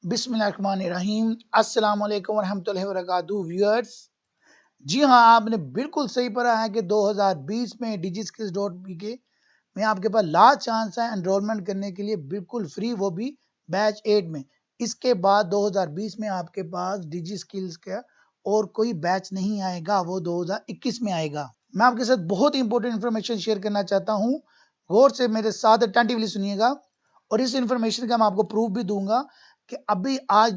बिस्मिल्लाहिर्रहमानिर्रहीम। अस्सलाम वालेकुम वरहमतुल्लाहि वबरकातुहू व्यूअर्स। जी हाँ, आपने बिल्कुल सही पढ़ा है कि 2020 में Digiskills.pk में आपके पास लास्ट चांस है एनरोलमेंट करने के लिए, बिल्कुल फ्री, वो भी बैच 8 में। इसके बाद 2020 में आपके पास डिजिस्किल्स का और कोई बैच नहीं आएगा, वो 2021 में आएगा। मैं आपके साथ बहुत इंपॉर्टेंट इन्फॉर्मेशन शेयर करना चाहता हूँ, गौर से मेरे साथ अटेंटिवली सुनिएगा और इस इन्फॉर्मेशन का मैं आपको प्रूफ भी दूंगा कि अभी आज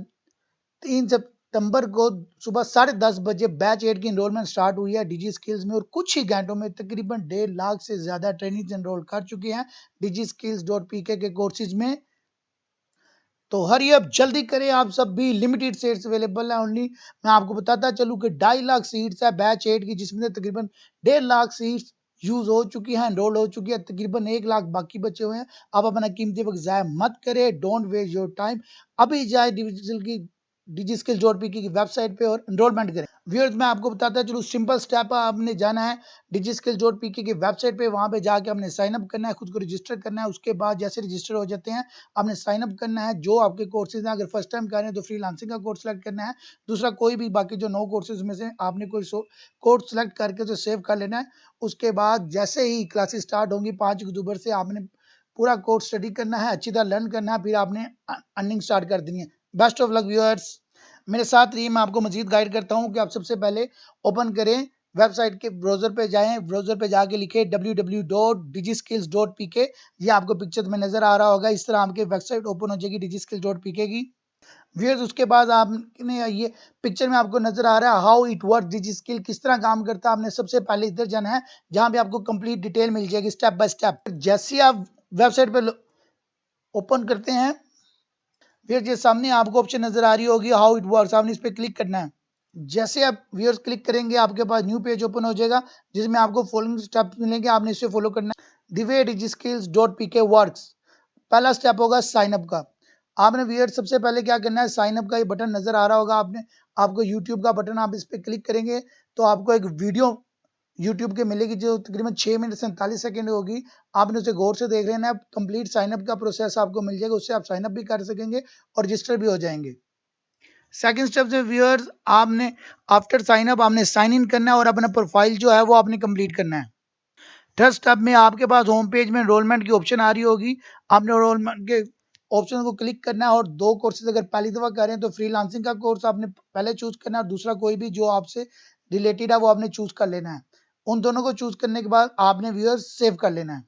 3 सितंबर को सुबह 10:30 बजे बैच 8 की एनरोलमेंट स्टार्ट हुई है डिजी स्किल्स में और कुछ ही घंटों में तकरीबन 1.5 लाख से ज्यादा ट्रेनीज एनरोल कर चुके हैं Digiskills.pk के कोर्सेज में। तो हरी अब जल्दी करें, आप सब भी, लिमिटेड सीट्स अवेलेबल है ओनली। मैं आपको बताता चलूं कि 2.5 लाख सीट्स है बैच 8 की, जिसमें तकरीबन 1.5 लाख सीट्स यूज हो चुकी है, एनरोल हो चुकी है, तकरीबन 1 लाख बाकी बचे हुए हैं। आप अपना कीमती वक्त जाया मत करें, डोंट वेस्ट योर टाइम। अभी जाए डिजिस्किल्स.pk की वेबसाइट पे और एनरोलमेंट करें। व्यूअर्स, मैं आपको बताता चलूं, सिंपल स्टेप है, आपने जाना है डिजिस्किल्स.pk की वेबसाइट पे, वहां पे जाके आपने साइन अप करना है, खुद को रजिस्टर करना है। उसके बाद जैसे रजिस्टर हो जाते हैं आपने साइन अप करना है। जो आपके कोर्सेज हैं, अगर फर्स्ट टाइम कर रहे हैं तो फ्रीलांसिंग का कोर्स सेलेक्ट करना है, दूसरा कोई भी बाकी जो 9 कोर्सेज में से आपने कोई कोर्स सेलेक्ट करके तो सेव कर लेना है। उसके बाद जैसे ही क्लासेस स्टार्ट होंगी 5 अक्टूबर से, आपने पूरा कोर्स स्टडी करना है, अच्छी तरह लर्न करना है, फिर आपने अर्निंग स्टार्ट कर देनी है। बेस्ट ऑफ लक व्यूअर्स, मेरे साथ रहिए। मैं आपको मजीद गाइड करता हूँ कि आप सबसे पहले ओपन करें, वेबसाइट के ब्राउजर पे जाएं, ब्राउजर पे जाके लिखे www.digiskills.pk। ये आपको पिक्चर में नजर आ रहा होगा, इस तरह आपकी वेबसाइट ओपन हो जाएगी Digiskills.pk की। व्यूअर्स, उसके बाद आपने ये पिक्चर में आपको नजर आ रहा है हाउ इट वर्क डिजिस्किल, किस तरह काम करता है। आपने सबसे पहले इधर जाना है जहां पे आपको कंप्लीट डिटेल मिल जाएगी स्टेप बाय स्टेप। जैसे आप वेबसाइट पे ओपन करते हैं, फिर जो सामने आपको ऑप्शन नजर आ रही होगी हाउ इट वर्क्स, आपने इस पे क्लिक करना है। जैसे आप व्यूअर्स क्लिक करेंगे, आपके पास न्यू पेज ओपन हो जाएगा जिसमें आपको फॉलोइंग स्टेप्स मिलेंगे, आपने इसे फॉलो करना है। द वे Digiskills.pk वर्क्स, पहला स्टेप होगा साइन अप का। आपने व्यूअर्स सबसे पहले क्या करना है, साइन अप का ये बटन नजर आ रहा होगा, आपको यूट्यूब का बटन, आप इस पे क्लिक करेंगे तो आपको एक वीडियो यूट्यूब के मिलेगी जो तकरीबन 6 मिनट 47 सेकंड होगी। आपने उसे गौर से देख लेना है। कंप्लीट साइनअप का प्रोसेस आपको मिल जाएगा, उससे आप साइनअप भी कर सकेंगे और रजिस्टर भी हो जाएंगे। सेकंड स्टेप से व्यूअर्स, आपने आफ्टर साइन अप आपने साइन इन करना है और अपना प्रोफाइल जो है वो आपने कंप्लीट करना है। थर्ड स्टेप में आपके पास होम पेज में एनरोलमेंट की ऑप्शन आ रही होगी, आपने एनरोलमेंट के ऑप्शन को क्लिक करना है और 2 कोर्सेज अगर पहली दफा कर रहे हैं तो फ्रीलांसिंग का कोर्स आपने पहले चूज करना है और दूसरा कोई भी जो आपसे रिलेटेड है वो आपने चूज कर लेना है। उन दोनों को चूज करने के बाद आपने व्यूअर्स सेव कर लेना है।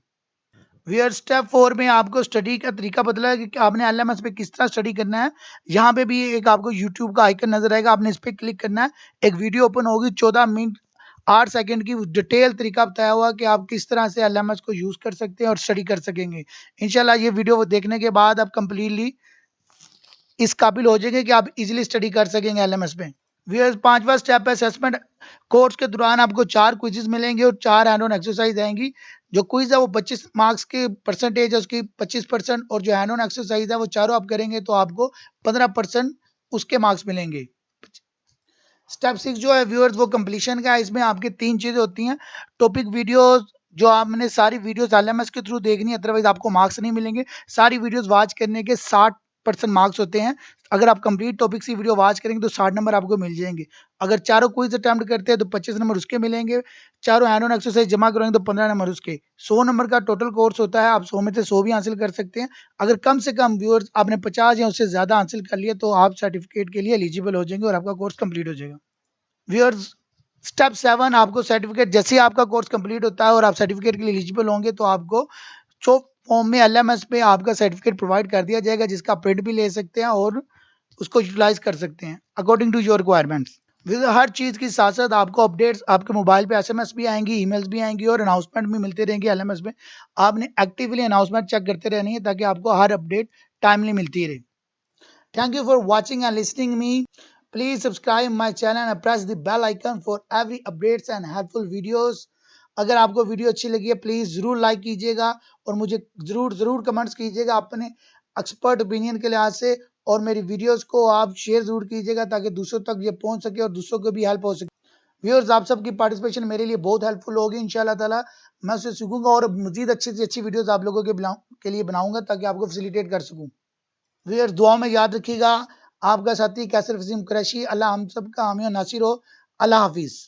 व्यूअर स्टेप 4 में आपको स्टडी का तरीका बदला है कि आपने एलएमएस पे किस तरह स्टडी करना है। यहाँ पे भी एक आपको यूट्यूब का आइकन नजर आएगा, आपने इस पे क्लिक करना है। एक वीडियो ओपन होगी 14 मिनट 8 सेकंड की, डिटेल तरीका बताया हुआ कि आप किस तरह से एलएमएस को यूज कर सकते हैं और स्टडी कर सकेंगे। इंशाल्लाह ये वीडियो देखने के बाद आप कंप्लीटली इस काबिल हो जाएंगे कि आप इजीली स्टडी कर सकेंगे एलएमएस पे। व्यूअर्स, 5वां स्टेप है असेसमेंट। कोर्स के दौरान आपको 4 क्विजेस मिलेंगे और 4 हैंड ऑन एक्सरसाइज आएंगी। जो क्विज है वो 25 मार्क्स की परसेंटेज है उसकी 25%, और जो हैंड ऑन एक्सरसाइज है वो चारों आप करेंगे तो आपको 15% उसके मार्क्स मिलेंगे। स्टेप 6 जो है व्यूअर्स वो कंप्लीशन का है। इसमें आपकी 3 चीजें होती हैं। टॉपिक वीडियोस, जो आपने सारी वीडियोस एलएमएस के थ्रू देखनी है, अदरवाइज आपको मार्क्स नहीं मिलेंगे। सारी वीडियोस वॉच करने के 60% मार्क्स होते हैं। अगर आप कंप्लीट टॉपिक की वीडियो वॉच करेंगे तो 60 नंबर आपको मिल जाएंगे। अगर चारों क्विज अटेम्प्ट करते हैं तो 25 नंबर उसके मिलेंगे। चारों हैंड ऑन एक्सरसाइज जमा करेंगे तो 15 नंबर उसके। 100 नंबर का टोटल कोर्स होता है, आप 100 में से 100 भी हासिल कर सकते हैं। अगर कम से कम व्यूअर्स आपने 50 या उससे ज्यादा हासिल कर लिया तो आप सर्टिफिकेट के लिए एलिजिबल हो जाएंगे और आपका कोर्स कंप्लीट हो जाएगा। व्यूअर्स, स्टेप 7 आपको सर्टिफिकेट, जैसे ही आपका कोर्स कंप्लीट होता है और आप सर्टिफिकेट के लिए एलिजिबल होंगे तो आपको जो फॉर्म में एलएमएस पे आपका सर्टिफिकेट प्रोवाइड कर दिया जाएगा, जिसका प्रिंट भी ले सकते हैं और उसको यूटिलाइज कर सकते हैं अकॉर्डिंग टू योर रिक्वायरमेंट्स। हर चीज की साथ साथ आपको अपडेट्स आपके मोबाइल पे एसएमएस भी आएंगी, ईमेल्स भी आएंगी और अनाउंसमेंट भी मिलते रहेंगे एलएमएस पे। आपने एक्टिवली अनाउंसमेंट चेक करते रहनी है ताकि आपको हर अपडेट टाइमली मिलती रहे। Thank you for watching and listening me. Please subscribe my channel and press the bell icon for every updates and helpful videos. अगर आपको वीडियो अच्छी लगी है प्लीज जरूर लाइक कीजिएगा और मुझे जरूर कमेंट्स कीजिएगा अपने एक्सपर्ट ओपिनियन के लिहाज से, और मेरी वीडियोस को आप शेयर जरूर कीजिएगा ताकि दूसरों तक ये पहुंच सके और दूसरों को भी हेल्प हो सके। व्यूअर्स, आप सबकी पार्टिसिपेशन मेरे लिए बहुत हेल्पफुल होगी। इंशाल्लाह ताला मैं उससे सीखूंगा और मजीद अच्छी से अच्छी वीडियोस आप लोगों के लिए बनाऊंगा ताकि आपको फैसिलिटेट कर सकूं। व्यूअर्स दुआ में याद रखिएगा। आपका साथी कैसर वसीम कुरैशी। अल्लाह हम सब का हामी और नासिर हो। अल्लाह हाफिज।